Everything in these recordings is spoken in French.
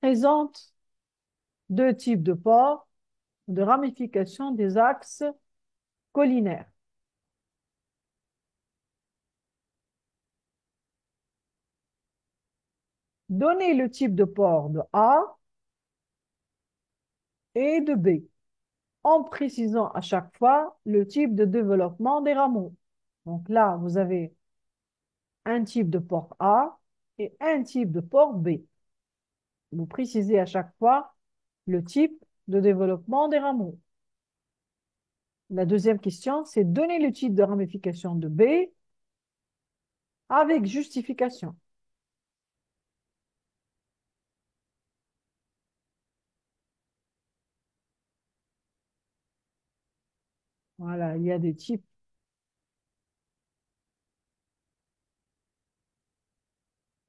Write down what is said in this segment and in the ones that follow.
présente deux types de pores de ramification des axes collinaires. Donnez le type de pore de A et de B, en précisant à chaque fois le type de développement des rameaux. Donc là, vous avez un type de pore A et un type de pore B. Vous précisez à chaque fois le type de développement des rameaux. La deuxième question, c'est donner le type de ramification de B avec justification. Voilà, il y a des types.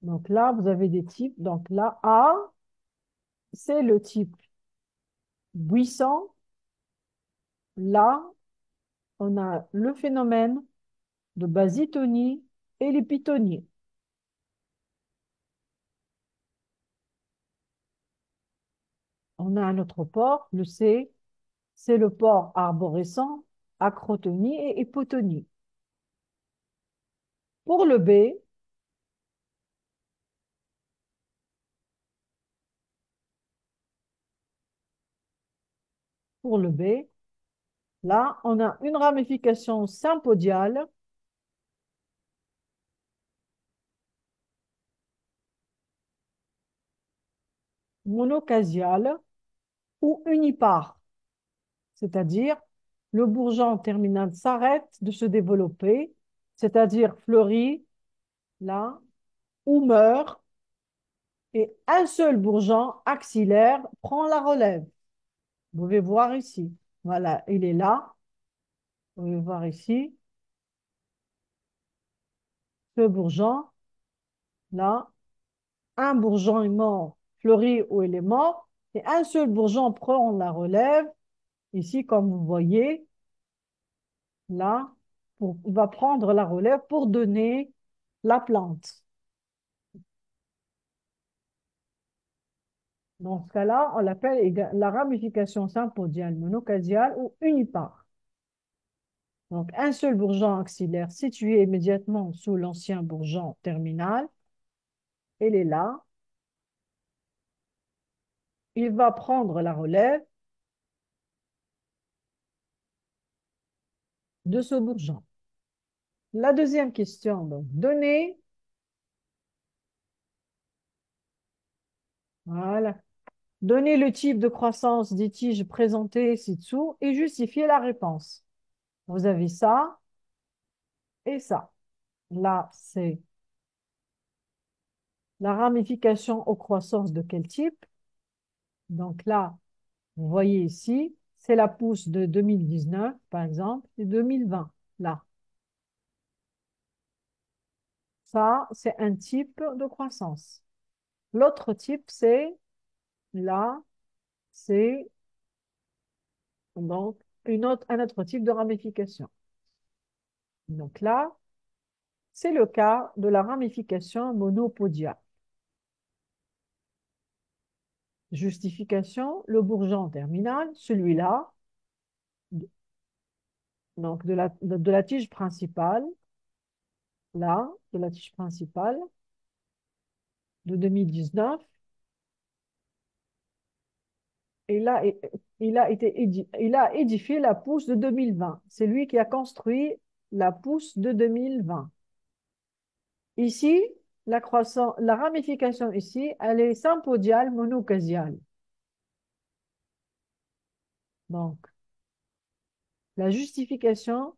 Donc là, vous avez des types. Donc là, A, c'est le type buissant. Là, on a le phénomène de basytonie et l'épitonie. On a un autre pore, le C, c'est le pore arborescent, acrotonie et hypotonie. Pour le B, pour le B, là, on a une ramification sympodiale, monocasiale ou unipare, c'est-à-dire le bourgeon terminal s'arrête de se développer, c'est-à-dire fleurit là, ou meurt, et un seul bourgeon axillaire prend la relève. Vous pouvez voir ici. Voilà, il est là. Vous pouvez voir ici, ce bourgeon, là. Un bourgeon est mort, fleuri ou il est mort, et un seul bourgeon prend la relève. Ici, comme vous voyez, là, va prendre la relève pour donner la plante. Dans ce cas-là, on l'appelle la ramification sympodiale, monocasiale ou unipare. Donc, un seul bourgeon axillaire situé immédiatement sous l'ancien bourgeon terminal, il est là. Il va prendre la relève de ce bourgeon. La deuxième question, donc, voilà, donner le type de croissance des tiges présentées ci-dessous et justifier la réponse. Vous avez ça et ça. Là, c'est la ramification aux croissances de quel type? Donc là, vous voyez ici, c'est la pousse de 2019, par exemple, et 2020, là. Ça, c'est un type de croissance. L'autre type, c'est là, c'est donc un autre type de ramification. Donc là, c'est le cas de la ramification monopodiale. Justification, le bourgeon terminal, celui-là, donc de la tige principale, là, de la tige principale de 2019, et là, il a édifié la pousse de 2020. C'est lui qui a construit la pousse de 2020. Ici, la ramification ici, elle est sympodiale monocasiale. Donc, la justification,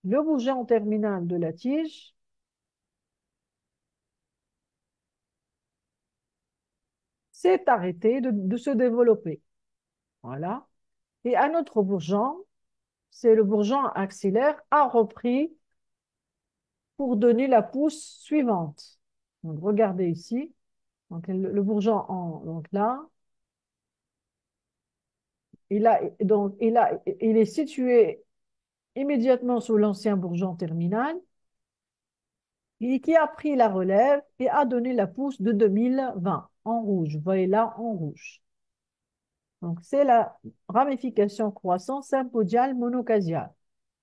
le bourgeon terminal de la tige s'est arrêté de se développer. Voilà. Et un autre bourgeon, c'est le bourgeon axillaire, a repris pour donner la pousse suivante. Donc, regardez ici. Donc, le bourgeon, donc là, il est situé immédiatement sous l'ancien bourgeon terminal. et qui a pris la relève et a donné la pousse de 2020 en rouge. Vous voyez là en rouge. Donc, c'est la ramification croissante sympodiale monocasiale.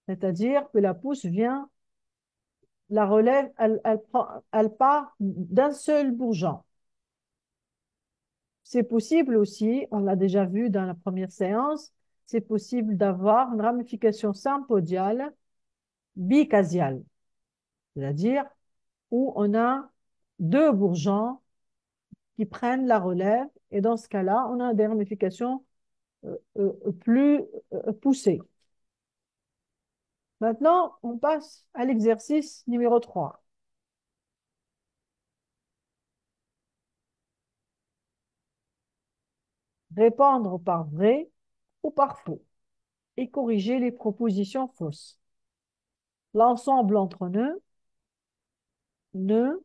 C'est-à-dire que la pousse vient, la relève, elle part d'un seul bourgeon. C'est possible aussi, on l'a déjà vu dans la première séance, c'est possible d'avoir une ramification sympodiale bicasiale, c'est-à-dire où on a deux bourgeons qui prennent la relève, et dans ce cas-là, on a des ramifications plus poussées. Maintenant, on passe à l'exercice numéro 3. Répondre par vrai ou par faux et corriger les propositions fausses. L'ensemble entre nœuds,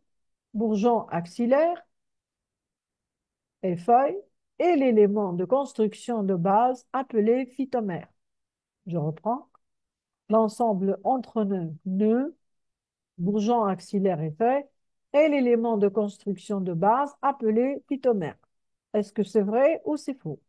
bourgeons axillaires et feuilles et l'élément de construction de base appelé phytomère. Je reprends. L'ensemble entre nœuds, bourgeons axillaires et feuilles et l'élément de construction de base appelé phytomère. Est-ce que c'est vrai ou c'est faux?